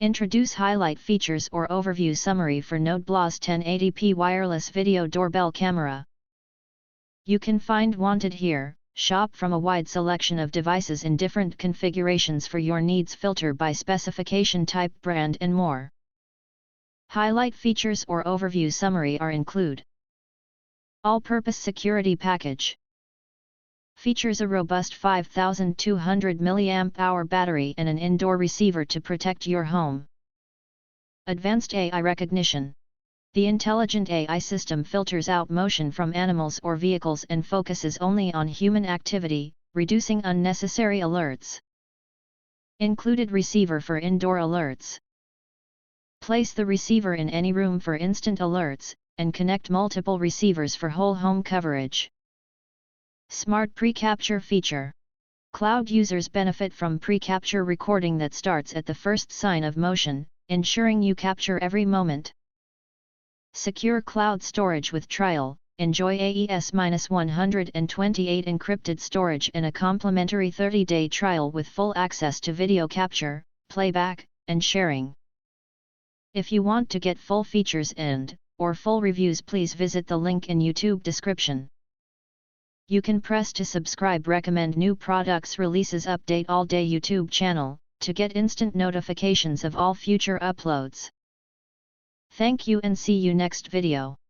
Introduce highlight features or overview summary for NodeBlaz 1080p wireless video doorbell camera. You can find wanted here. Shop from a wide selection of devices in different configurations for your needs. Filter by specification, type, brand and more. Highlight features or overview summary are include. All-purpose security package. Features a robust 5200 mAh battery and an indoor receiver to protect your home. Advanced AI recognition. The intelligent AI system filters out motion from animals or vehicles and focuses only on human activity, reducing unnecessary alerts. Included receiver for indoor alerts. Place the receiver in any room for instant alerts, and connect multiple receivers for whole home coverage. Smart pre-capture feature. Cloud users benefit from pre-capture recording that starts at the first sign of motion, ensuring you capture every moment. Secure cloud storage with trial. Enjoy AES-128 encrypted storage and a complimentary 30-day trial with full access to video capture, playback, and sharing. If you want to get full features or full reviews, please visit the link in YouTube description. You can press to subscribe, recommend new products releases, update all day YouTube channel, to get instant notifications of all future uploads. Thank you and see you next video.